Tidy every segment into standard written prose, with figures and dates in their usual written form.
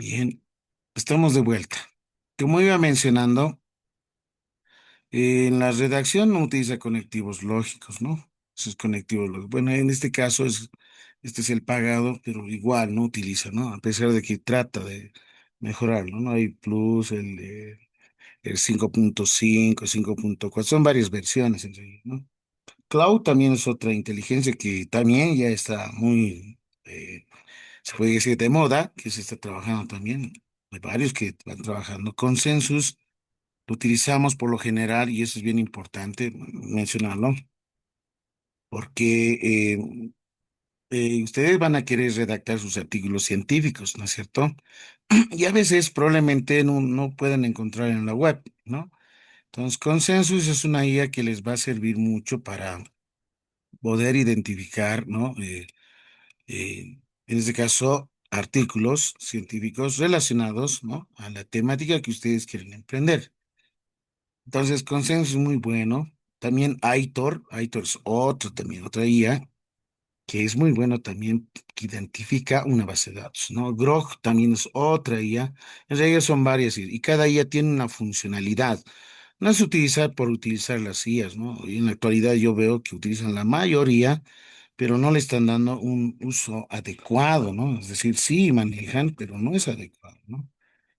Bien, estamos de vuelta. Como iba mencionando, en la redacción no utiliza conectivos lógicos, ¿no? Esos conectivos lógicos. Bueno, en este caso este es el pagado, pero igual no utiliza, ¿no? A pesar de que trata de mejorarlo, ¿no? Hay Plus, el 5.5, 5.4, son varias versiones en realidad, ¿no? Cloud también es otra inteligencia que también ya está muy, se puede decir, de moda, que se está trabajando también. Hay varios que van trabajando. Consensus lo utilizamos por lo general, y eso es bien importante mencionarlo, porque ustedes van a querer redactar sus artículos científicos, ¿no es cierto? Y a veces probablemente no puedan encontrar en la web, ¿no? Entonces, Consensus es una guía que les va a servir mucho para poder identificar, ¿no? En este caso, artículos científicos relacionados, ¿no? A la temática que ustedes quieren emprender. Entonces, Consensus es muy bueno. También Aitor es otro también, otra IA, que es muy bueno también, que identifica una base de datos, ¿no? Grok también es otra IA. En realidad son varias y cada IA tiene una funcionalidad. No es utilizar por utilizar las IAs, ¿no? Y en la actualidad yo veo que utilizan la mayoría, pero no le están dando un uso adecuado, ¿no? Es decir, sí manejan, pero no es adecuado, ¿no?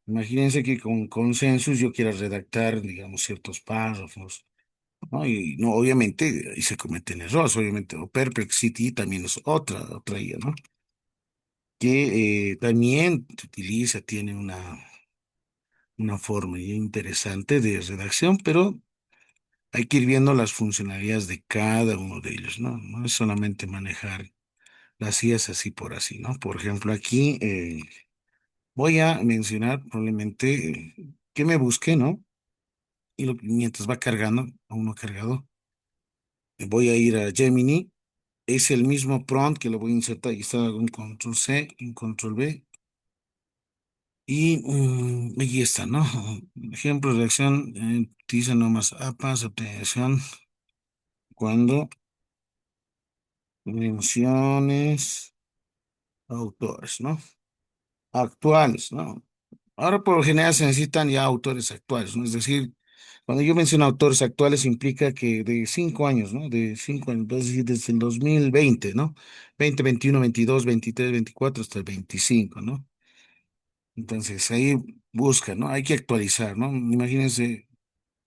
Imagínense que con Consensus yo quiera redactar, digamos, ciertos párrafos, ¿no? Y no, obviamente, ahí se cometen errores, obviamente. O Perplexity también es otra IA, ¿no? Que también se utiliza, tiene una forma interesante de redacción, pero hay que ir viendo las funcionalidades de cada uno de ellos, ¿no? No es solamente manejar las IAs así por así, ¿no? Por ejemplo, aquí voy a mencionar probablemente que me busque, ¿no? Y mientras va cargando, aún no ha cargado, voy a ir a Gemini. Es el mismo prompt que lo voy a insertar. Y está un control C, un control V. Y aquí está, ¿no? Ejemplo de acción, utiliza nomás APAS, optimización, cuando menciones autores, ¿no? Actuales, ¿no? Ahora por lo general se necesitan ya autores actuales, ¿no? Es decir, cuando yo menciono autores actuales implica que de 5 años, ¿no? De 5 años, es decir, desde el 2020, ¿no? 20, 21, 22, 23, 24 hasta el 25, ¿no? Entonces ahí busca, ¿no? Hay que actualizar, ¿no? Imagínense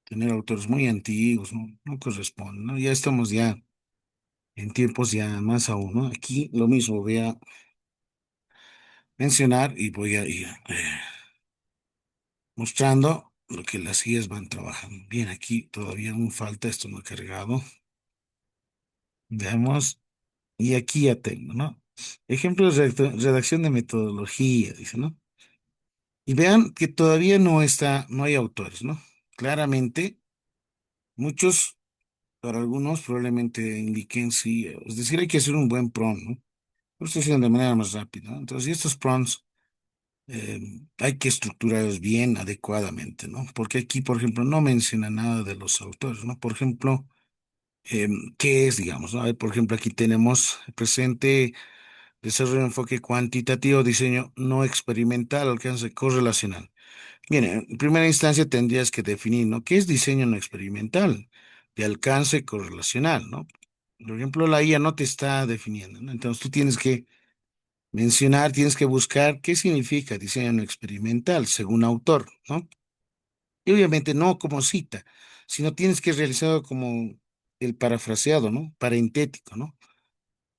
tener autores muy antiguos, ¿no? No corresponde, ¿no? Ya estamos ya en tiempos ya más aún, ¿no? Aquí lo mismo voy a mencionar y voy a ir mostrando lo que las guías van trabajando. Bien, aquí todavía aún falta, esto no ha cargado. Veamos, y aquí ya tengo, ¿no? Ejemplos de redacción de metodología, dice, ¿no? Y vean que todavía no está, no hay autores, ¿no? Claramente, muchos, para algunos, probablemente indiquen sí, es decir, hay que hacer un buen prompt, ¿no? Lo estoy haciendo de manera más rápida, ¿no? Entonces, y estos prompts eh, hay que estructurarlos bien, adecuadamente, ¿no? Porque aquí, por ejemplo, no menciona nada de los autores, ¿no? Por ejemplo, ¿qué es, digamos, ¿no? A ver, por ejemplo, aquí tenemos presente desarrollo de enfoque cuantitativo, diseño no experimental, alcance correlacional. Bien, en primera instancia tendrías que definir, ¿no? ¿Qué es diseño no experimental? De alcance correlacional, ¿no? Por ejemplo, la IA no te está definiendo, ¿no? Entonces tú tienes que mencionar, tienes que buscar qué significa diseño no experimental según autor, ¿no? Y obviamente no como cita, sino tienes que realizarlo como el parafraseado, ¿no? Parentético, ¿no?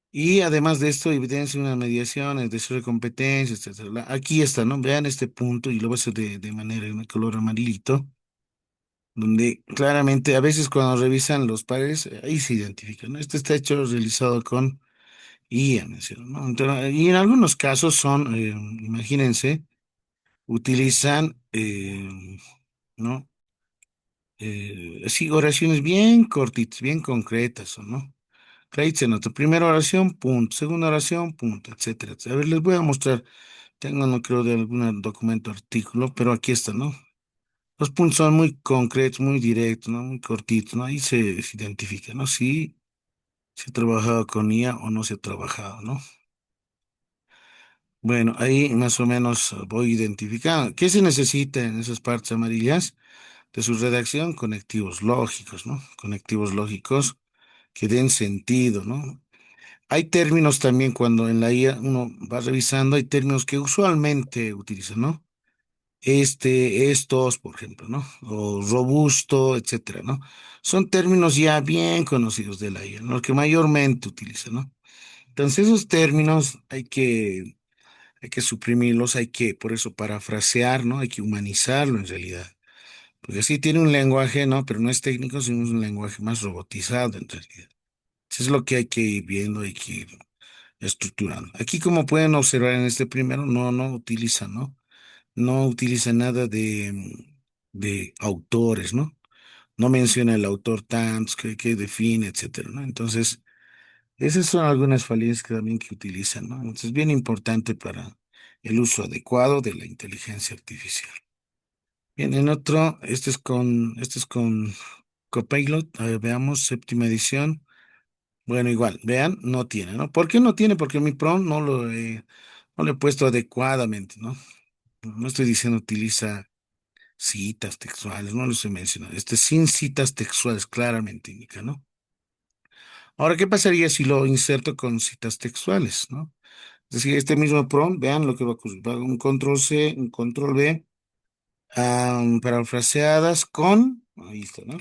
Y además de esto, evidencia una mediación, el desarrollo de competencias, etcétera. Aquí está, ¿no? Vean este punto y lo voy a hacer de manera en el color amarillito, donde claramente a veces cuando revisan los pares, ahí se identifica, ¿no? Este está hecho, realizado con IA, menciono, ¿no? Y en algunos casos son, imagínense, utilizan, ¿no? Sí, oraciones bien cortitas, bien concretas, ¿no? Ahí se nota, primera oración, punto, segunda oración, punto, etcétera, etcétera. A ver, les voy a mostrar, tengo, no creo, de algún documento, artículo, pero aquí está, ¿no? Los puntos son muy concretos, muy directos, ¿no? Muy cortitos, ¿no? Ahí se identifica, ¿no? Si se ha trabajado con IA o no se ha trabajado, ¿no? Bueno, ahí más o menos voy identificando. ¿Qué se necesita en esas partes amarillas de su redacción? Conectivos lógicos, ¿no? Conectivos lógicos que den sentido, ¿no? Hay términos también cuando en la IA uno va revisando, hay términos que usualmente utilizan, ¿no? Estos, por ejemplo, ¿no? O robusto, etcétera, ¿no? Son términos ya bien conocidos de la IA, ¿no? Los que mayormente utilizan, ¿no? Entonces, esos términos hay que suprimirlos, hay que, por eso, parafrasear, ¿no? Hay que humanizarlo en realidad. Porque sí tiene un lenguaje, ¿no? Pero no es técnico, sino es un lenguaje más robotizado en realidad. Eso es lo que hay que ir viendo, hay que ir estructurando. Aquí, como pueden observar en este primero, no utiliza, ¿no? No utiliza nada de autores, ¿no? No menciona el autor tantos que define, etcétera, ¿no? Entonces, esas son algunas falencias que también que utilizan, ¿no? Entonces, es bien importante para el uso adecuado de la inteligencia artificial. Bien, en otro, este es con Copilot, a ver, veamos, séptima edición. Bueno, igual, vean, no tiene, ¿no? ¿Por qué no tiene? Porque mi prompt no lo he puesto adecuadamente, ¿no? No estoy diciendo utiliza citas textuales, no lo estoy mencionando. Este sin citas textuales claramente indica, ¿no? Ahora, ¿qué pasaría si lo inserto con citas textuales, ¿no? Es decir, este mismo prompt, vean lo que va a ocurrir. Va un control C, un control V, parafraseadas ahí está, ¿no?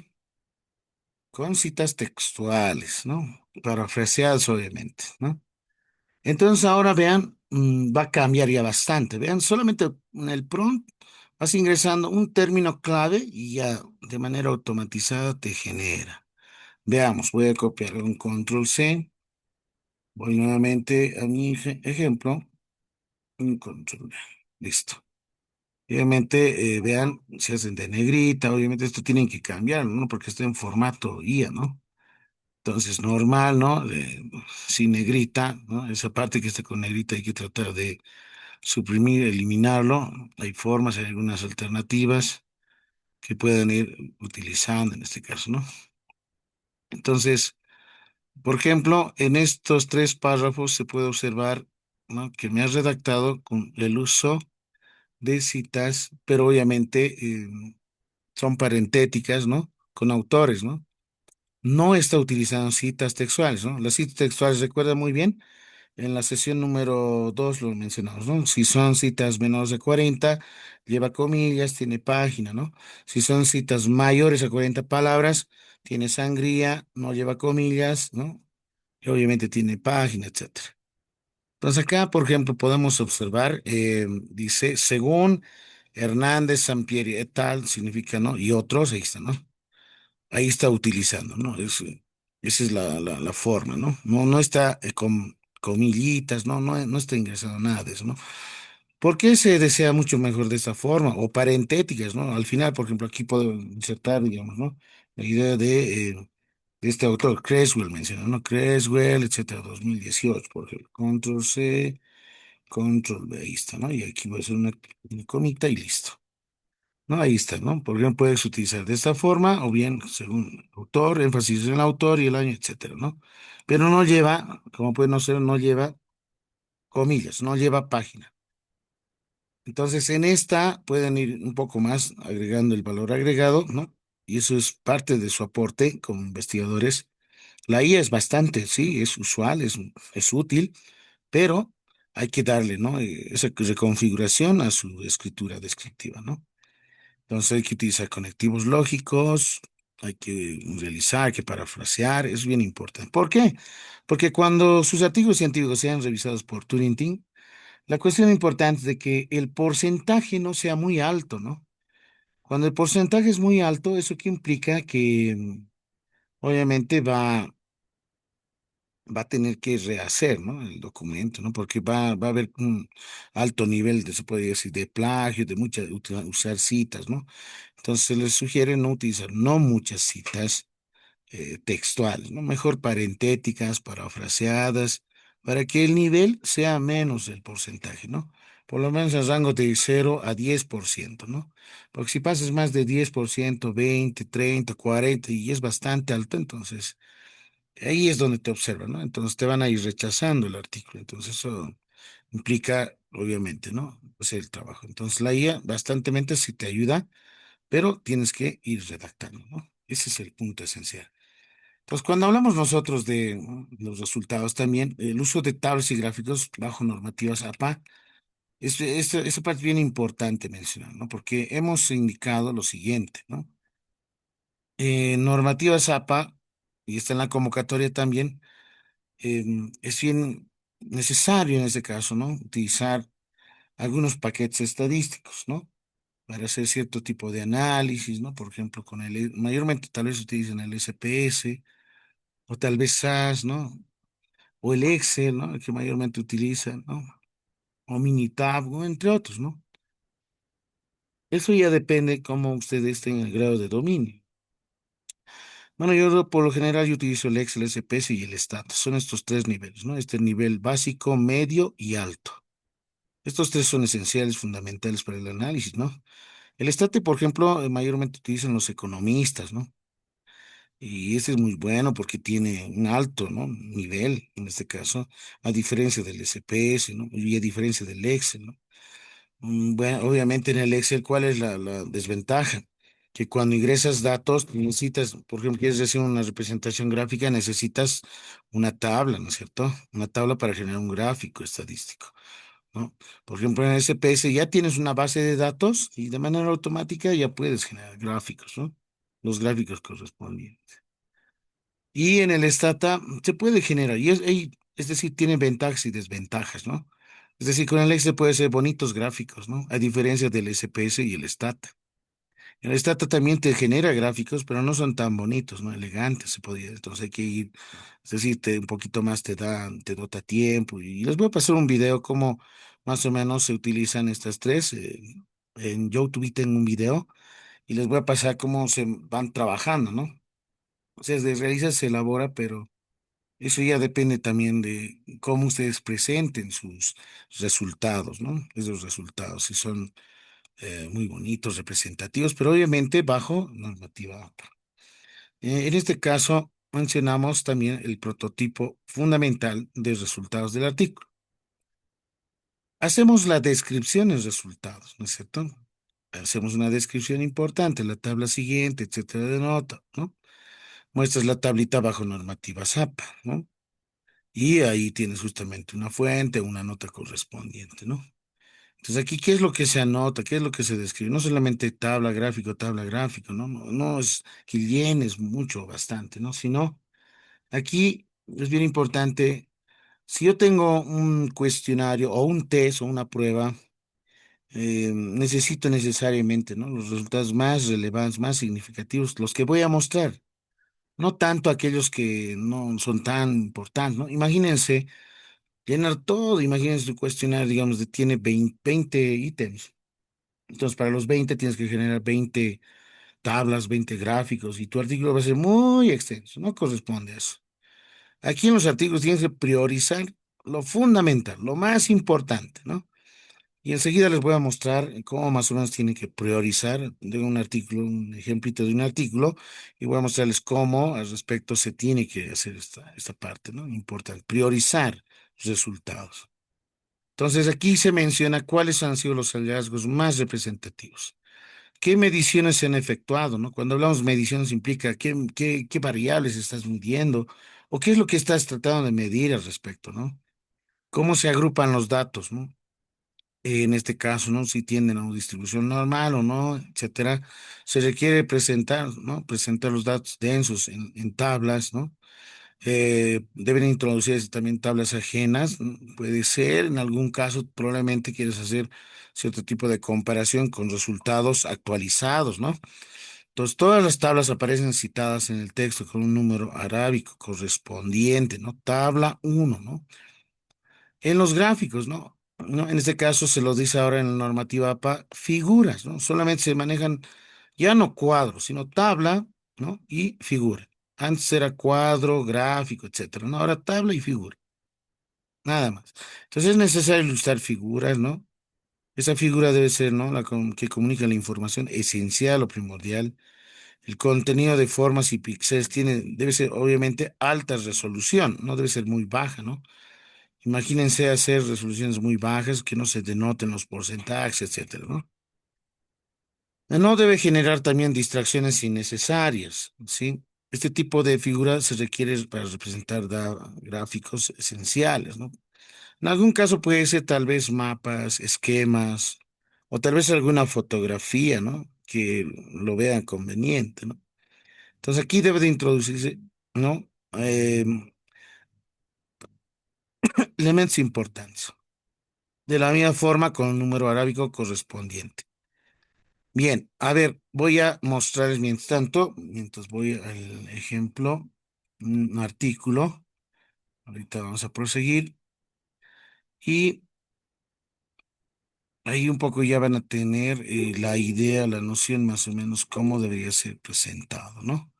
Con citas textuales, ¿no? Parafraseadas, obviamente, ¿no? Entonces ahora vean, va a cambiar ya bastante. Vean, solamente en el prompt vas ingresando un término clave y ya de manera automatizada te genera. Veamos, voy a copiar un control C, voy nuevamente a mi ejemplo, un control V. Listo. Obviamente, vean, se hacen de negrita, obviamente esto tienen que cambiar, ¿no? Porque está en formato IA, ¿no? Entonces, normal, ¿no? Sin negrita, ¿no? Esa parte que está con negrita hay que tratar de suprimir, eliminarlo. Hay formas, hay algunas alternativas que pueden ir utilizando en este caso, ¿no? Entonces, por ejemplo, en estos tres párrafos se puede observar, ¿no? Que me has redactado con el uso de citas, pero obviamente son parentéticas, ¿no? Con autores, ¿no? No está utilizando citas textuales, ¿no? Las citas textuales, recuerda muy bien. En la sesión número 2 lo mencionamos, ¿no? Si son citas menores de 40, lleva comillas, tiene página, ¿no? Si son citas mayores a 40 palabras, tiene sangría, no lleva comillas, ¿no? Y obviamente tiene página, etcétera. Entonces acá, por ejemplo, podemos observar, dice, según Hernández, Sampieri et al, significa, ¿no? Y otros, ahí está, ¿no? Ahí está utilizando, ¿no? Esa es la forma, ¿no? No está con comillitas, no está ingresando nada de eso, ¿no? ¿Por qué se desea mucho mejor de esta forma? O parentéticas, ¿no? Al final, por ejemplo, aquí puedo insertar, digamos, ¿no? La idea de este autor, Creswell menciona, ¿no? Creswell, etcétera, 2018, por ejemplo. Control C, Control V, ahí está, ¿no? Y aquí voy a hacer una comita y listo. ¿No? Ahí está, ¿no? Por ejemplo, puedes utilizar de esta forma o bien según autor, énfasis en el autor y el año, etcétera, ¿no? Pero no lleva, como puede no ser, no lleva comillas, no lleva página. Entonces, en esta pueden ir un poco más agregando el valor agregado, ¿no? Y eso es parte de su aporte como investigadores. La IA es bastante, sí, es usual, es útil, pero hay que darle, ¿no? Esa reconfiguración a su escritura descriptiva, ¿no? Entonces hay que utilizar conectivos lógicos, hay que realizar, hay que parafrasear, es bien importante. ¿Por qué? Porque cuando sus artículos científicos sean revisados por Turing Team, la cuestión importante es de que el porcentaje no sea muy alto, ¿no? Cuando el porcentaje es muy alto, ¿eso qué implica? Que obviamente va a tener que rehacer, ¿no? El documento, ¿no? Porque va a haber un alto nivel de, se puede decir, de plagio, de usar citas, ¿no? Entonces se les sugiere no utilizar no muchas citas textuales, ¿no? Mejor parentéticas, parafraseadas, para que el nivel sea menos el porcentaje, ¿no? Por lo menos el rango de 0 a 10%, ¿no? Porque si pasas más de 10%, 20, 30, 40 y es bastante alto, entonces ahí es donde te observan, ¿no? Entonces te van a ir rechazando el artículo. Entonces eso. Implica, obviamente, ¿no? Hacer el trabajo. Entonces, la IA bastantemente sí te ayuda, pero tienes que ir redactando, ¿no? Ese es el punto esencial. Pues cuando hablamos nosotros de los resultados también, el uso de tablas y gráficos bajo normativas APA, esta parte es bien importante mencionar, ¿no? Porque hemos indicado lo siguiente, ¿no? Normativas APA, y está en la convocatoria también, es bien necesario en este caso, ¿no? Utilizar algunos paquetes estadísticos, ¿no? Para hacer cierto tipo de análisis, ¿no? Por ejemplo, mayormente tal vez utilizan el SPS o tal vez SAS, ¿no? O el Excel, ¿no? El que mayormente utilizan, ¿no? O Minitab, ¿no? Entre otros, ¿no? Eso ya depende cómo ustedes tengan el grado de dominio. Bueno, por lo general yo utilizo el Excel, el SPS y el Status. Son estos tres niveles, ¿no? Este nivel básico, medio y alto. Estos tres son esenciales, fundamentales para el análisis, ¿no? El State, por ejemplo, mayormente utilizan los economistas, ¿no? Y este es muy bueno porque tiene un alto, ¿no? Nivel, en este caso, a diferencia del SPS, ¿no? Y a diferencia del Excel, ¿no? Bueno, obviamente en el Excel, ¿cuál es la desventaja? Que cuando ingresas datos, necesitas, por ejemplo, quieres hacer una representación gráfica, necesitas una tabla, ¿no es cierto? Una tabla para generar un gráfico estadístico, ¿no? Por ejemplo, en SPS ya tienes una base de datos y de manera automática ya puedes generar gráficos, ¿no? Los gráficos correspondientes. Y en el Stata se puede generar, es decir, tiene ventajas y desventajas, ¿no? Es decir, con el Excel puede ser bonitos gráficos, ¿no? A diferencia del SPS y el Stata. El Stata también te genera gráficos, pero no son tan bonitos, ¿no? Elegantes, se podría. Entonces hay que ir, es decir, un poquito más te dota tiempo. Y les voy a pasar un video cómo más o menos se utilizan estas tres. En YouTube tengo un video y les voy a pasar cómo se van trabajando, ¿no? O sea, se realiza, se elabora, pero eso ya depende también de cómo ustedes presenten sus resultados, ¿no? Esos resultados, si son muy bonitos, representativos, pero obviamente bajo normativa APA. En este caso, mencionamos también el prototipo fundamental de resultados del artículo. Hacemos la descripción de resultados, ¿no es cierto? Hacemos una descripción importante, la tabla siguiente, etcétera, de nota, ¿no? Muestras la tablita bajo normativa APA, ¿no? Y ahí tienes justamente una fuente, una nota correspondiente, ¿no? Entonces aquí, ¿qué es lo que se anota? ¿Qué es lo que se describe? No solamente tabla gráfico, ¿no? No, no es que llenes mucho, bastante, ¿no? Sino, aquí es bien importante, si yo tengo un cuestionario o un test o una prueba, necesito necesariamente, ¿no? Los resultados más relevantes, más significativos, los que voy a mostrar, no tanto aquellos que no son tan importantes, ¿no? Imagínense llenar todo, imagínense tu cuestionario, digamos, tiene 20 ítems. Entonces, para los 20 tienes que generar 20 tablas, 20 gráficos y tu artículo va a ser muy extenso, no corresponde a eso. Aquí en los artículos tienes que priorizar lo fundamental, lo más importante, ¿no? Y enseguida les voy a mostrar cómo más o menos tienen que priorizar de un artículo, un ejemplito de un artículo, y voy a mostrarles cómo al respecto se tiene que hacer esta parte, ¿no? Importante, priorizar los resultados. Entonces, aquí se menciona cuáles han sido los hallazgos más representativos. ¿Qué mediciones se han efectuado, no? Cuando hablamos de mediciones implica qué variables estás midiendo o qué es lo que estás tratando de medir al respecto, ¿no? ¿Cómo se agrupan los datos, no? En este caso, ¿no? Si tienen una distribución normal o no, etcétera. Se requiere presentar, ¿no? Presentar los datos densos en tablas, ¿no? Deben introducirse también tablas ajenas. Puede ser, en algún caso, probablemente quieres hacer cierto tipo de comparación con resultados actualizados, ¿no? Entonces, todas las tablas aparecen citadas en el texto con un número arábico correspondiente, ¿no? Tabla uno, ¿no? En los gráficos, ¿no? ¿No? En este caso se lo dice ahora en la normativa APA, figuras, ¿no? Solamente se manejan ya no cuadros, sino tabla, ¿no? Y figura. Antes era cuadro, gráfico, etcétera, ¿no? Ahora tabla y figura, nada más. Entonces es necesario ilustrar figuras, ¿no? Esa figura debe ser, ¿no? Que comunica la información esencial o primordial. El contenido de formas y píxeles debe ser obviamente alta resolución, no debe ser muy baja, ¿no? Imagínense hacer resoluciones muy bajas que no se denoten los porcentajes, etcétera, ¿no? No debe generar también distracciones innecesarias, ¿sí? Este tipo de figuras se requiere para representar gráficos esenciales, ¿no? En algún caso puede ser tal vez mapas, esquemas, o tal vez alguna fotografía, ¿no? Que lo vean conveniente, ¿no? Entonces aquí debe de introducirse, ¿no? Elementos importantes. De la misma forma con un número arábico correspondiente. Bien, a ver, voy a mostrarles mientras tanto, mientras voy al ejemplo, un artículo. Ahorita vamos a proseguir y ahí un poco ya van a tener la idea, la noción más o menos cómo debería ser presentado, ¿no?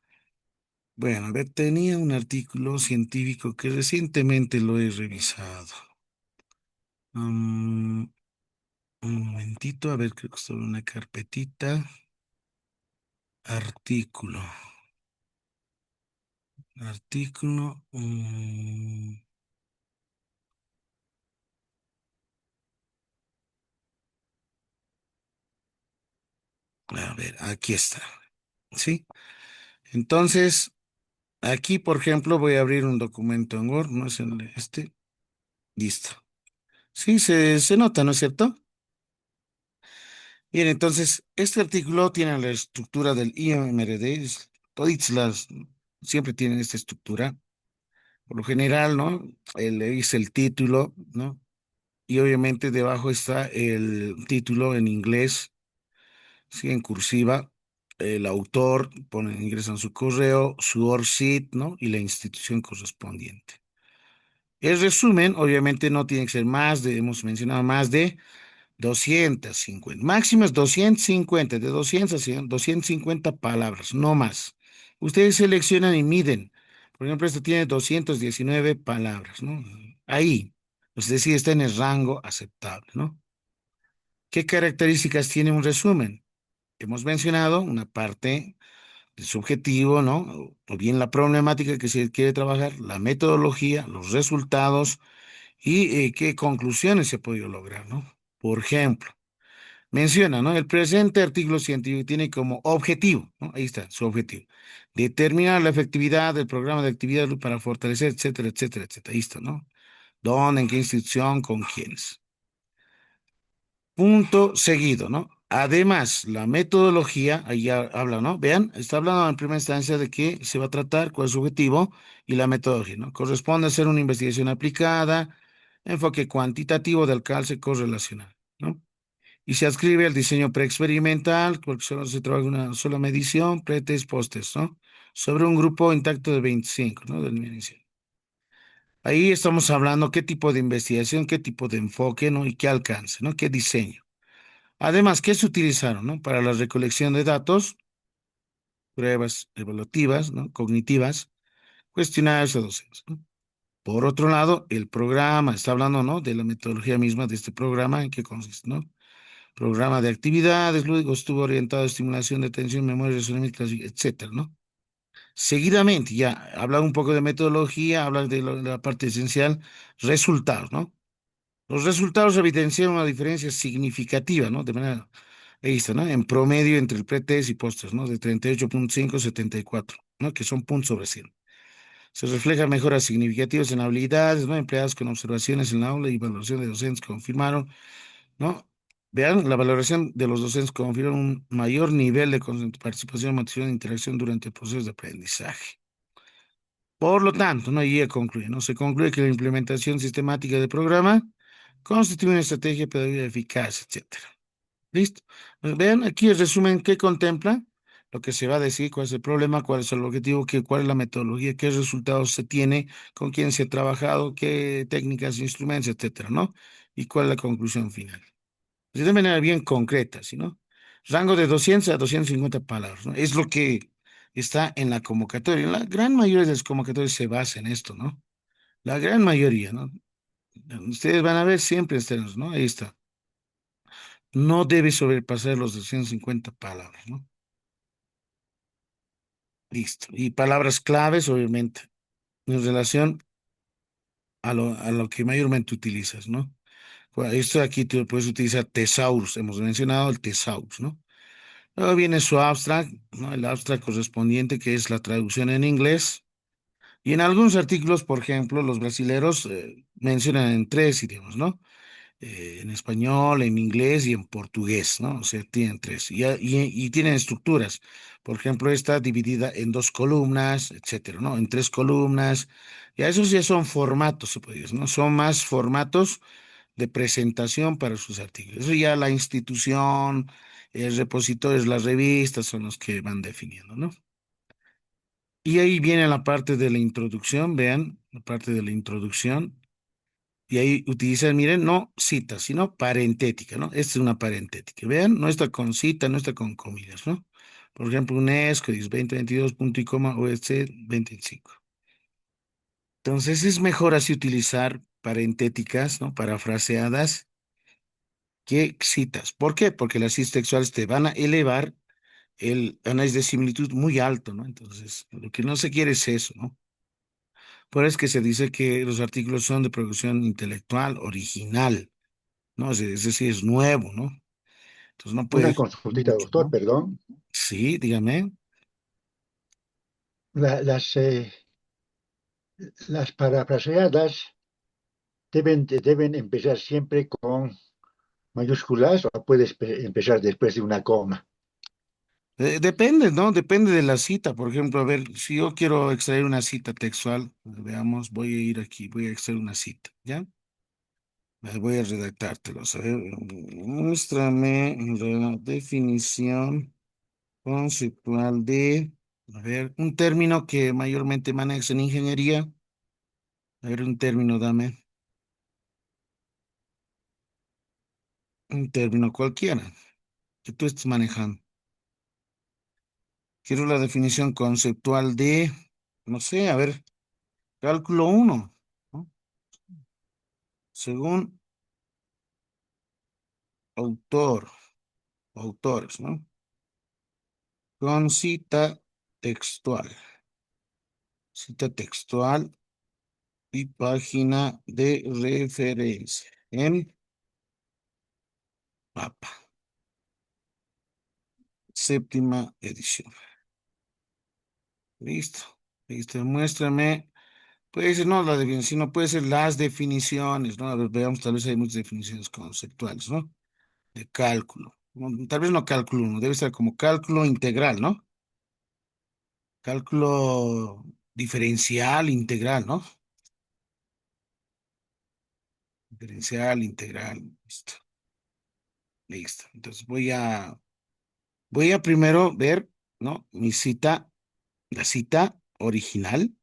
Bueno, a ver, tenía un artículo científico que recientemente lo he revisado. Mm, un momentito, a ver, creo que está en una carpetita. Artículo. Artículo. A ver, aquí está. ¿Sí? Entonces, aquí, por ejemplo, voy a abrir un documento en Word, no es este. Listo. Sí, se nota, ¿no es cierto? Bien, entonces, este artículo tiene la estructura del IMRD. Todas siempre tienen esta estructura. Por lo general, ¿no? Es el título, ¿no? Y obviamente debajo está el título en inglés, sí, en cursiva. El autor ingresan su correo, su ORCID, ¿no? Y la institución correspondiente. El resumen, obviamente, no tiene que ser más de, hemos mencionado, más de 250. Máximo es 250, de 200 a 250 palabras, no más. Ustedes seleccionan y miden. Por ejemplo, este tiene 219 palabras, ¿no? Ahí, es decir, está en el rango aceptable, ¿no? ¿Qué características tiene un resumen? Hemos mencionado una parte del subjetivo, ¿no? O bien la problemática que se quiere trabajar, la metodología, los resultados y qué conclusiones se ha podido lograr, ¿no? Por ejemplo, menciona, ¿no? El presente artículo científico tiene como objetivo, ¿no? Ahí está, su objetivo. Determinar la efectividad del programa de actividad para fortalecer, etcétera, etcétera, etcétera. Ahí está, ¿no? ¿Dónde, en qué institución, con quiénes? Punto seguido, ¿no? Además, la metodología, ahí ya habla, ¿no? Vean, está hablando en primera instancia de qué se va a tratar, cuál es su objetivo y la metodología, ¿no? Corresponde a hacer una investigación aplicada, enfoque cuantitativo de alcance correlacional, ¿no? Y se adscribe al diseño preexperimental, porque solo se trabaja una sola medición, pretest, posttest, ¿no? Sobre un grupo intacto de 25, ¿no? De eliminación. Ahí estamos hablando qué tipo de investigación, qué tipo de enfoque, ¿no? Y qué alcance, ¿no? Qué diseño. Además, ¿qué se utilizaron, no? Para la recolección de datos, pruebas evaluativas, ¿no? Cognitivas, cuestionarios de docencia, ¿no? Por otro lado, el programa, está hablando, ¿no? De la metodología misma de este programa, ¿en qué consiste, no? Programa de actividades lúdicos estuvo orientado a estimulación de atención, memoria, razonamiento, etcétera, ¿no? Seguidamente, ya habla un poco de metodología, habla de, de la parte esencial, resultados, ¿no? Los resultados evidencian una diferencia significativa, ¿no? De manera, ahí está, ¿no? En promedio entre el pretest y postres, ¿no? De 38,5 a 74, ¿no? Que son puntos sobre 100. Se reflejan mejoras significativas en habilidades, ¿no? Empleadas con observaciones en la aula y evaluación de docentes que confirmaron, ¿no? Vean, la valoración de los docentes confirma un mayor nivel de participación, motivación e interacción durante el proceso de aprendizaje. Por lo tanto, ¿no? Y ya concluye, ¿no? Se concluye que la implementación sistemática del programa constituye una estrategia pedagógica eficaz, etcétera. ¿Listo? Vean aquí el resumen que contempla lo que se va a decir, cuál es el problema, cuál es el objetivo, cuál es la metodología, qué resultados se tiene, con quién se ha trabajado, qué técnicas, instrumentos, etcétera, ¿no? Y cuál es la conclusión final. De manera bien concreta, ¿sí, no? Rango de 200 a 250 palabras, ¿no? Es lo que está en la convocatoria. La gran mayoría de las convocatorias se basa en esto, ¿no? La gran mayoría, ¿no? Ustedes van a ver siempre externos, ¿no? Ahí está. No debe sobrepasar los 250 palabras, ¿no? Listo. Y palabras claves, obviamente, en relación a lo que mayormente utilizas, ¿no? Bueno, esto aquí tú puedes utilizar thesaurus, hemos mencionado el thesaurus, ¿no? Luego viene su abstract, ¿no? El abstract correspondiente, que es la traducción en inglés. Y en algunos artículos, por ejemplo, los brasileros mencionan en tres idiomas, ¿no? En español, en inglés y en portugués, ¿no? O sea, tienen tres. Y tienen estructuras. Por ejemplo, está dividida en dos columnas, etcétera, ¿no? En tres columnas. Ya esos ya son formatos, se puede decir, ¿no? Son más formatos de presentación para sus artículos. Eso ya la institución, el repositorio, las revistas son los que van definiendo, ¿no? Y ahí viene la parte de la introducción, vean, la parte de la introducción. Y ahí utilizan, miren, no cita, sino parentética, ¿no? Esta es una parentética. Vean, no está con cita, no está con comillas, ¿no? Por ejemplo, UNESCO dice 2022, punto y coma, OEC 2025. Entonces es mejor así utilizar parentéticas, ¿no? Parafraseadas que citas. ¿Por qué? Porque las citas textuales te van a elevar el análisis de similitud muy alto, ¿no? Entonces, lo que no se quiere es eso, ¿no? Por eso es que se dice que los artículos son de producción intelectual original, ¿no? Es decir, es nuevo, ¿no? Entonces no Una puedes consultita, mucho, doctor, ¿no? perdón. Sí, dígame. Las parafraseadas deben empezar siempre con mayúsculas o puedes empezar después de una coma. Depende, ¿no? Depende de la cita. Por ejemplo, a ver, si yo quiero extraer una cita textual, veamos, voy a ir aquí, voy a extraer una cita, ¿ya? Voy a redactártelo, a ver, muéstrame la definición conceptual de, a ver, un término que mayormente manejas en ingeniería. A ver, un término, dame, un término cualquiera que tú estés manejando. Quiero la definición conceptual de, no sé, a ver, cálculo uno, ¿no? Según autor, autores, ¿no? Con cita textual y página de referencia en mapa, séptima edición. Listo, listo, muéstrame. Puede ser, no, la definición, no puede ser las definiciones, ¿no? A ver, veamos, tal vez hay muchas definiciones conceptuales, ¿no? De cálculo. Tal vez no cálculo uno, debe ser como cálculo integral, ¿no? Cálculo diferencial integral, ¿no? Diferencial integral. Listo. Listo. Entonces voy a primero ver, ¿no? Mi cita, la cita original,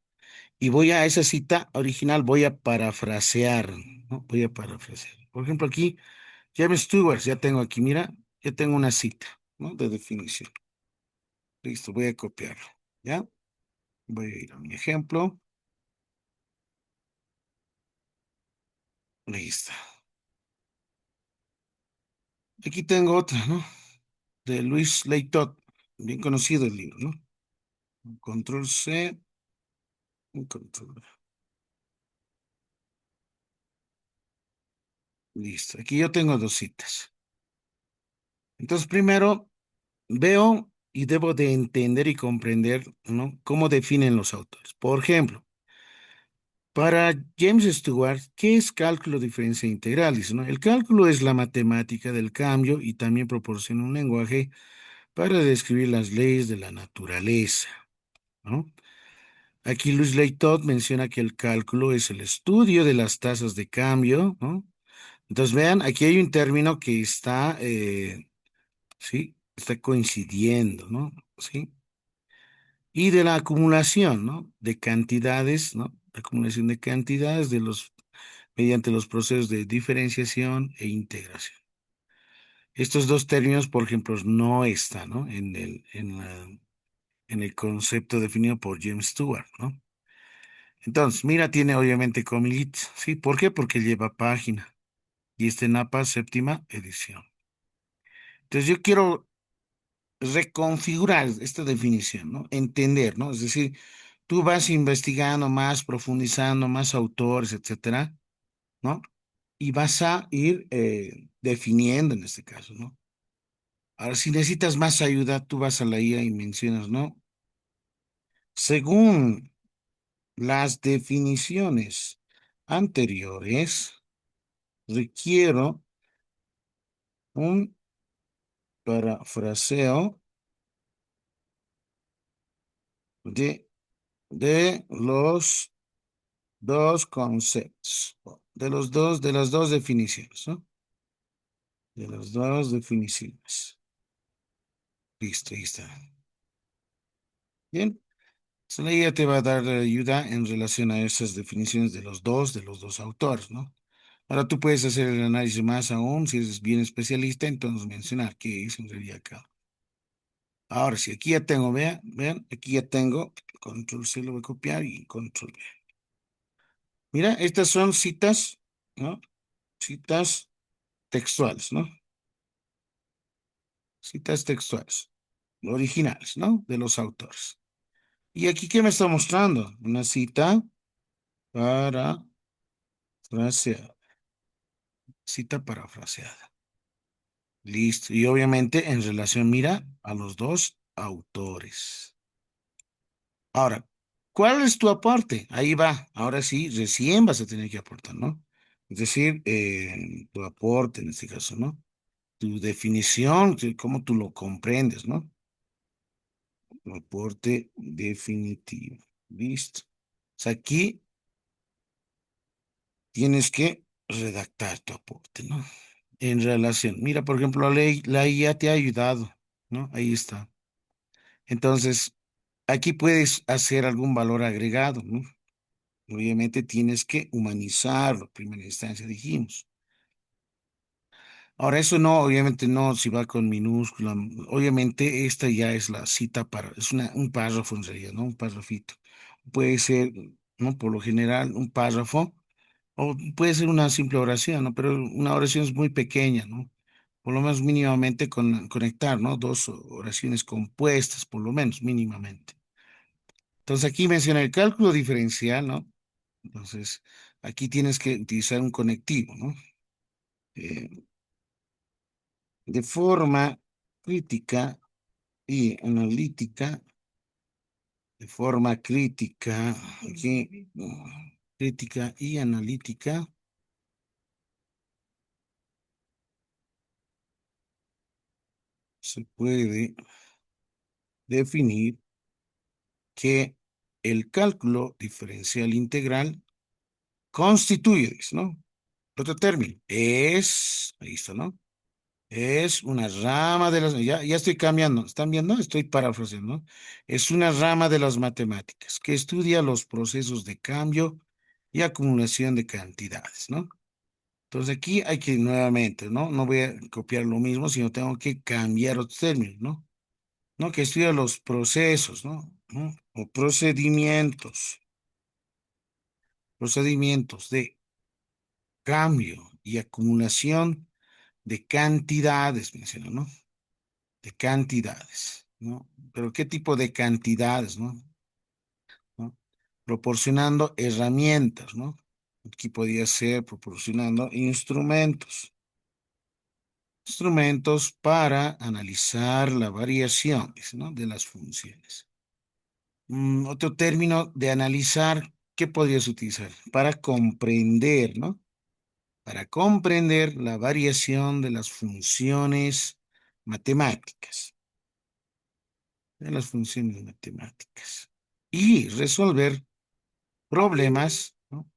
y voy a esa cita original, voy a parafrasear, ¿no? Voy a parafrasear. Por ejemplo, aquí, James Stewart, ya tengo aquí, mira, ya tengo una cita, ¿no? De definición. Listo, voy a copiarlo, ¿ya? Voy a ir a mi ejemplo. Listo. Aquí tengo otra, ¿no? De Luis Leitot, bien conocido el libro, ¿no? Control C, control V. Listo. Aquí yo tengo dos citas. Entonces, primero veo y debo de entender y comprender, ¿no? Cómo definen los autores. Por ejemplo, para James Stewart, ¿qué es cálculo diferencial integral? Dice, ¿no? El cálculo es la matemática del cambio y también proporciona un lenguaje para describir las leyes de la naturaleza, ¿no? Aquí Luis Leitot menciona que el cálculo es el estudio de las tasas de cambio, ¿no? Entonces, vean, aquí hay un término que está, sí, está coincidiendo, ¿no? Sí. Y de la acumulación, ¿no? De cantidades, ¿no? La acumulación de cantidades mediante los procesos de diferenciación e integración. Estos dos términos, por ejemplo, no están, ¿no? En el concepto definido por James Stewart, ¿no? Entonces, mira, tiene obviamente comillitas, ¿sí? ¿Por qué? Porque lleva página y está en APA séptima edición. Entonces, yo quiero reconfigurar esta definición, ¿no? Entender, ¿no? Es decir, tú vas investigando más, profundizando, más autores, etcétera, ¿no? Y vas a ir definiendo en este caso, ¿no? Ahora, si necesitas más ayuda, tú vas a la IA y mencionas, ¿no? Según las definiciones anteriores, requiero un parafraseo de, de los dos conceptos, de las dos definiciones, ¿no? De las dos definiciones. Listo, ahí está. Bien, so, la IA te va a dar ayuda en relación a esas definiciones de los dos autores, ¿no? Ahora tú puedes hacer el análisis más aún, si eres bien especialista, entonces mencionar qué es en realidad acá. Ahora, si aquí ya tengo, vean, vean, aquí ya tengo, control C lo voy a copiar y control V. Mira, estas son citas, ¿no? Citas textuales, ¿no? Citas textuales, originales, ¿no? De los autores. ¿Y aquí qué me está mostrando? Una cita parafraseada. Cita parafraseada. Listo. Y obviamente en relación, mira, a los dos autores. Ahora, ¿cuál es tu aporte? Ahí va. Ahora sí, recién vas a tener que aportar, ¿no? Es decir, tu aporte en este caso, ¿no? Tu definición, cómo tú lo comprendes, ¿no? Aporte definitivo. Listo. O sea, aquí tienes que redactar tu aporte, ¿no? En relación. Mira, por ejemplo, la IA te ha ayudado, ¿no? Ahí está. Entonces, aquí puedes hacer algún valor agregado, ¿no? Obviamente tienes que humanizarlo, en primera instancia dijimos. Ahora, eso no, obviamente no, si va con minúscula, obviamente esta ya es la cita para, es un párrafo en realidad, ¿no? Un párrafito. Puede ser, ¿no? Por lo general, un párrafo, o puede ser una simple oración, ¿no? Pero una oración es muy pequeña, ¿no? Por lo menos mínimamente conectar, ¿no? Dos oraciones compuestas, por lo menos mínimamente. Entonces aquí menciona el cálculo diferencial, ¿no? Entonces aquí tienes que utilizar un conectivo, ¿no? Eh, de forma crítica y analítica, de forma crítica, aquí, crítica y analítica, se puede definir que el cálculo diferencial integral constituye, dice, ¿no? Otro término, ahí está, ¿no? Es una rama de las, ya estoy cambiando, ¿están viendo? Estoy parafraseando, ¿no? Es una rama de las matemáticas que estudia los procesos de cambio y acumulación de cantidades, ¿no? Entonces aquí hay que nuevamente, ¿no? No voy a copiar lo mismo, sino tengo que cambiar otros términos, ¿no? ¿No? Que estudia los procesos, ¿no? ¿No? O procedimientos de cambio y acumulación de cantidades, menciono, ¿no? De cantidades, ¿no? Pero ¿qué tipo de cantidades, no? ¿No? Proporcionando herramientas, ¿no? Aquí podría ser proporcionando instrumentos para analizar la variación, dice, ¿no? De las funciones. Otro término de analizar, ¿qué podrías utilizar? Para comprender, ¿no? Para comprender la variación de las funciones matemáticas, de las funciones matemáticas. Y resolver problemas, ¿no?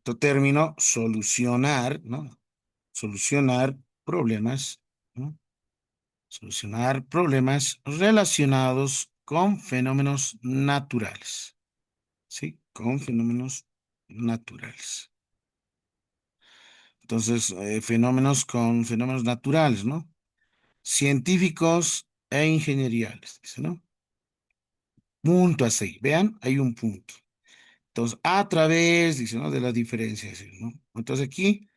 Otro término, solucionar, ¿no? Solucionar problemas, ¿no? Solucionar problemas relacionados con fenómenos naturales, ¿sí? Con fenómenos naturales. Entonces, fenómenos con fenómenos naturales, ¿no? Científicos e ingenieriales, dice, ¿no? Punto así, vean, hay un punto. Entonces, a través, dice, ¿no? De la diferencia, dice, ¿no? Entonces aquí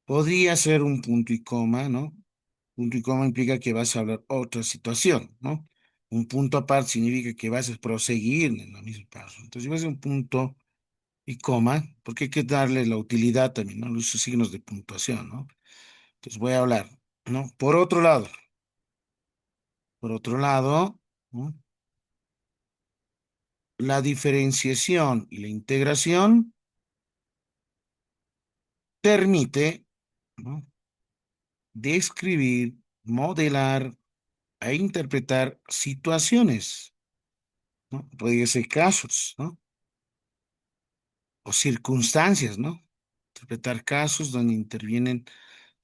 podría ser un punto y coma, ¿no? Punto y coma implica que vas a hablar otra situación, ¿no? Un punto aparte significa que vas a proseguir en el mismo paso. Entonces, si vas a un punto y coma, porque hay que darle la utilidad también, ¿no? Los signos de puntuación, ¿no? Entonces voy a hablar, ¿no? Por otro lado, ¿no? La diferenciación y la integración permite, ¿no? Describir, modelar e interpretar situaciones, ¿no? Puede ser casos, ¿no? O circunstancias, ¿no? Interpretar casos donde intervienen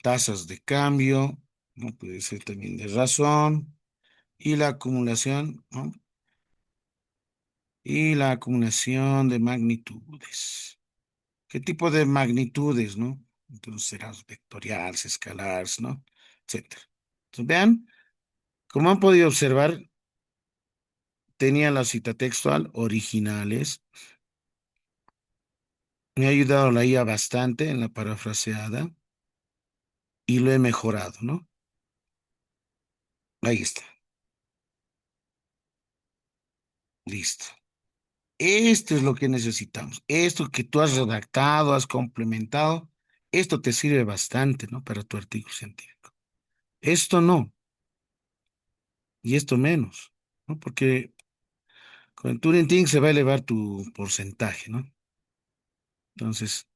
tasas de cambio, ¿no? Puede ser también de razón y la acumulación, ¿no? Y la acumulación de magnitudes. ¿Qué tipo de magnitudes, no? Entonces serán vectoriales, escalares, ¿no? Etcétera. Entonces, vean, como han podido observar, tenía la cita textual originales. Me ha ayudado la IA bastante en la parafraseada y lo he mejorado, ¿no? Ahí está, listo. Esto es lo que necesitamos. Esto que tú has redactado, has complementado, esto te sirve bastante, ¿no? Para tu artículo científico. Esto no, y esto menos, ¿no? Porque con el Turing Team se va a elevar tu porcentaje, ¿no? Entonces,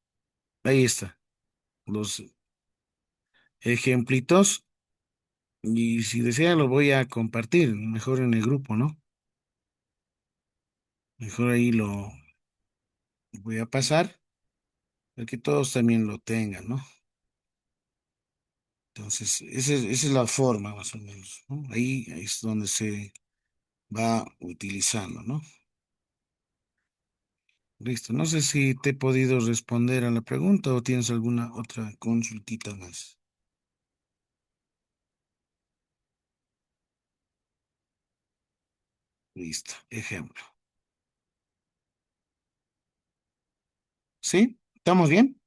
ahí está, los ejemplitos, y si desea lo voy a compartir, mejor en el grupo, ¿no? Mejor ahí lo voy a pasar, para que todos también lo tengan, ¿no? Entonces, esa es la forma, más o menos, ¿no? Ahí es donde se va utilizando, ¿no? Listo. No sé si te he podido responder a la pregunta o tienes alguna otra consultita más. Listo. Ejemplo. ¿Sí? ¿Estamos bien?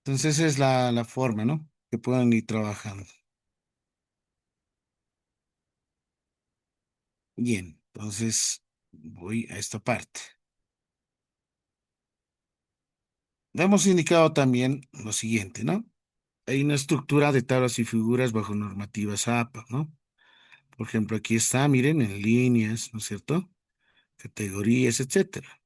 Entonces, esa es la forma, ¿no? Que puedan ir trabajando. Bien. Entonces, voy a esta parte. Hemos indicado también lo siguiente, ¿no? Hay una estructura de tablas y figuras bajo normativas APA, ¿no? Por ejemplo, aquí está, miren, en líneas, ¿no es cierto? Categorías, etcétera,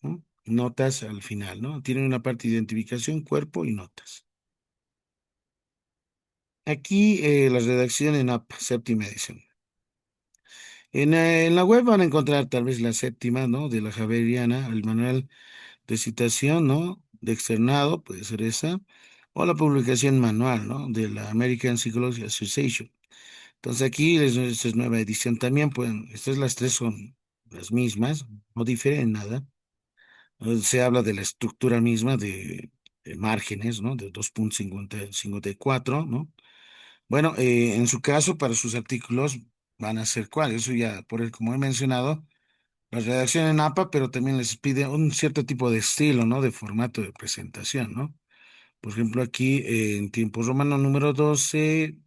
¿no? Notas al final, ¿no? Tienen una parte de identificación, cuerpo y notas. Aquí la redacción en APA, séptima edición. En la web van a encontrar tal vez la séptima, ¿no? De la Javeriana, el manual de citación, ¿no? De externado, puede ser esa, o la publicación manual, ¿no? De la American Psychology Association. Entonces aquí, esta es nueva edición también, pueden, estas las tres son las mismas, no difieren en nada. Se habla de la estructura misma de márgenes, ¿no? De 2,54, ¿no? Bueno, en su caso, para sus artículos van a ser cuáles, eso ya, como he mencionado, la redacción en APA, pero también les pide un cierto tipo de estilo, ¿no? De formato de presentación, ¿no? Por ejemplo, aquí en tiempo romano número 12,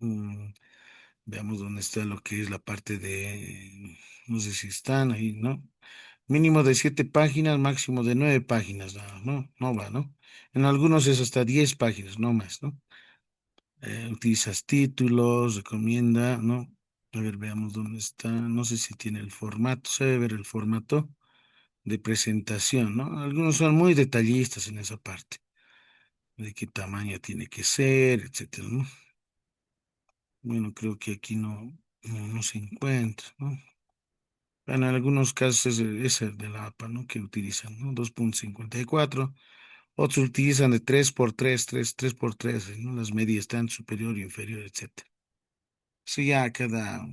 veamos dónde está lo que es la parte de, no sé si están ahí, ¿no? Mínimo de 7 páginas, máximo de 9 páginas, no, no, no va, ¿no? En algunos es hasta 10 páginas, no más, ¿no? Utilizas títulos, recomienda, ¿no? A ver, veamos dónde está. No sé si tiene el formato, se debe ver el formato de presentación, ¿no? Algunos son muy detallistas en esa parte, de qué tamaño tiene que ser, etcétera, ¿no? Bueno, creo que aquí no se encuentra, ¿no? En algunos casos es el de la APA, ¿no? Que utilizan, ¿no? 2,54. Otros utilizan de 3 por 3, 3 por 3, ¿no? Las medias están superior, inferior, etcétera. Eso ya cada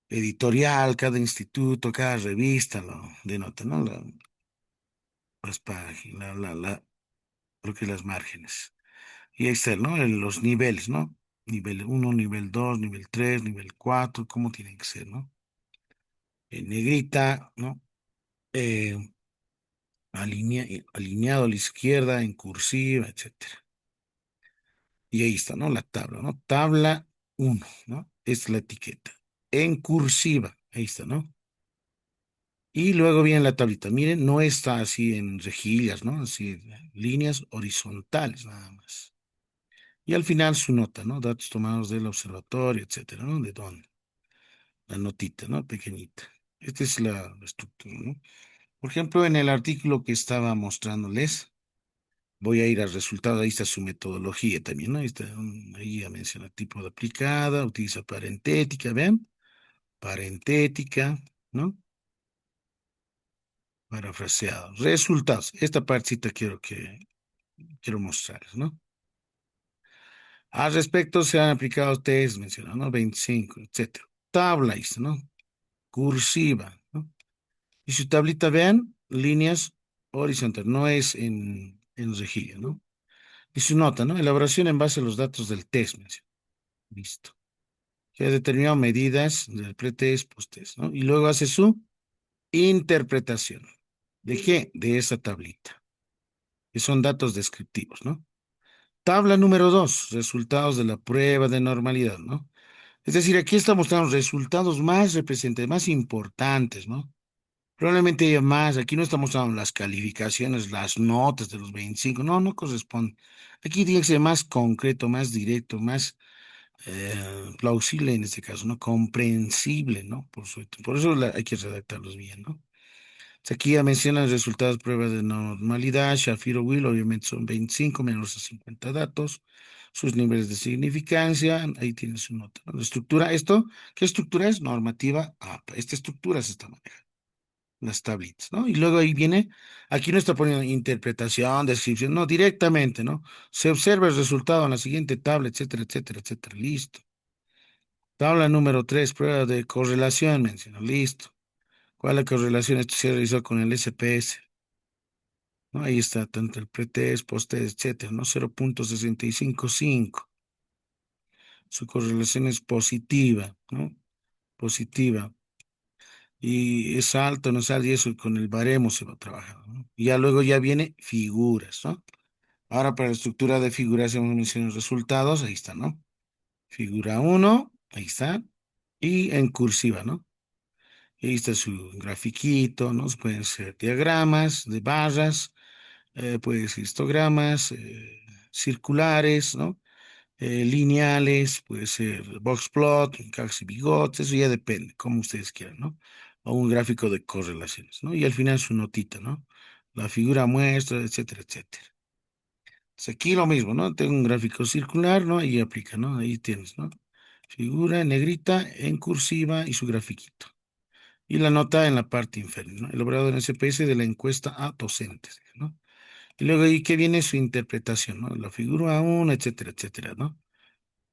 editorial, cada instituto, cada revista lo denota, ¿no? Las páginas, lo que es las márgenes. Y ahí está, ¿no? Los niveles, ¿no? Nivel 1, nivel 2, nivel 3, nivel 4, cómo tienen que ser, ¿no? En negrita, ¿no? Eh, alineado a la izquierda, en cursiva, etcétera. Y ahí está, ¿no? La tabla, ¿no? Tabla uno, ¿no? Es la etiqueta. En cursiva, ahí está, ¿no? Y luego viene la tablita. Miren, no está así en rejillas, ¿no? Así, líneas horizontales nada más. Y al final su nota, ¿no? Datos tomados del observatorio, etcétera, ¿no? ¿De dónde? La notita, ¿no? Pequeñita. Esta es la estructura, ¿no? Por ejemplo, en el artículo que estaba mostrándoles, voy a ir al resultado, ahí está su metodología también, ¿no? Ahí está, ahí ya menciona tipo de aplicada, utiliza parentética, ¿ven? Parentética, ¿no? Parafraseado. Resultados. Esta partecita quiero mostrarles, ¿no? Al respecto se han aplicado test, mencionado, ¿no? 25, etcétera. Tabla, dice, ¿no? Cursiva, ¿no? Y su tablita, vean, líneas horizontales, no es en rejilla, ¿no? Y su nota, ¿no? Elaboración en base a los datos del test, menciona. Listo. Que ha determinado medidas del pretest, posttest, ¿no? Y luego hace su interpretación. ¿De qué? De esa tablita, que son datos descriptivos, ¿no? Tabla número 2, resultados de la prueba de normalidad, ¿no? Es decir, aquí está mostrando resultados más representativos, más importantes, ¿no? Probablemente haya más, aquí no está mostrando las calificaciones, las notas de los 25, no, no corresponde. Aquí tiene que ser más concreto, más directo, más plausible en este caso, ¿no? Comprensible, ¿no? Por eso hay que redactarlos bien, ¿no? Aquí ya mencionan resultados de pruebas de normalidad, Shafiro Will, obviamente son 25 menos de 50 datos, sus niveles de significancia, ahí tiene su nota, ¿no? La estructura, esto, ¿qué estructura es? Normativa APA. Esta estructura se está manejando, las tablitas, ¿no? Y luego ahí viene, aquí no está poniendo interpretación, descripción, no, directamente, ¿no? Se observa el resultado en la siguiente tabla, etcétera, etcétera, etcétera, listo. Tabla número 3, prueba de correlación, menciona, listo. ¿Cuál es la correlación? Esto se realizó con el SPS. ¿No? Ahí está tanto el pretest, posttest, etcétera, ¿no? 0,655. Su correlación es positiva, ¿no? Positiva. Y es alto, no es alto, y eso con el baremo se va trabajando, ¿no? Y ya luego ya viene figuras, ¿no? Ahora para la estructura de figuras hemos mencionado resultados, ahí está, ¿no? Figura uno, ahí está. Y en cursiva, ¿no? Ahí está su grafiquito, ¿no? Pueden ser diagramas de barras, puede ser histogramas, circulares, ¿no? Lineales, puede ser box plot, cajas y bigotes, eso ya depende, como ustedes quieran, ¿no? O un gráfico de correlaciones, ¿no? Y al final su notita, ¿no? La figura muestra, etcétera, etcétera. Entonces aquí lo mismo, ¿no? Tengo un gráfico circular, ¿no? Ahí aplica, ¿no? Ahí tienes, ¿no? Figura en negrita, en cursiva y su grafiquito. Y la nota en la parte inferior, ¿no? Elaborado en SPS de la encuesta a docentes, ¿no? Y luego ahí que viene su interpretación, ¿no? La figura uno, etcétera, etcétera, ¿no?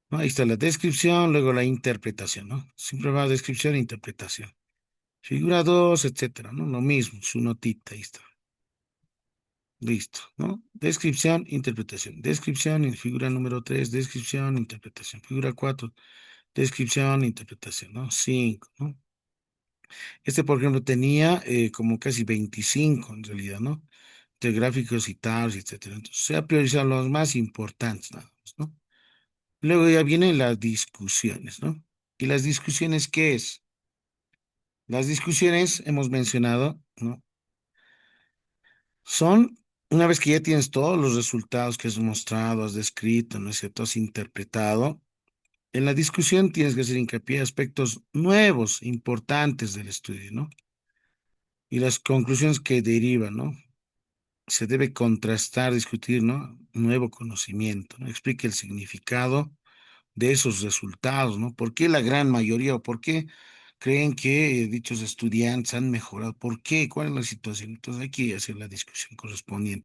¿No? Ahí está la descripción, luego la interpretación, ¿no? Siempre va descripción e interpretación. Figura 2, etcétera, ¿no? Lo mismo, su notita, ahí está. Listo, ¿no? Descripción, interpretación. Descripción, y figura número 3, descripción, interpretación. Figura 4, descripción, interpretación, ¿no? 5, ¿no? Este, por ejemplo, tenía como casi 25 en realidad, ¿no? De gráficos y tabs, etcétera. Entonces, se ha priorizado los más importantes, nada más, ¿no? Luego ya vienen las discusiones, ¿no? ¿Y las discusiones qué es? Las discusiones, hemos mencionado, ¿no? Son, una vez que ya tienes todos los resultados que has mostrado, has descrito, ¿no es cierto? Has interpretado, en la discusión tienes que hacer hincapié en aspectos nuevos, importantes del estudio, ¿no? Y las conclusiones que derivan, ¿no? Se debe contrastar, discutir, ¿no? Nuevo conocimiento, ¿no? Explique el significado de esos resultados, ¿no? ¿Por qué la gran mayoría o por qué creen que dichos estudiantes han mejorado? ¿Por qué? ¿Cuál es la situación? Entonces hay que hacer la discusión correspondiente.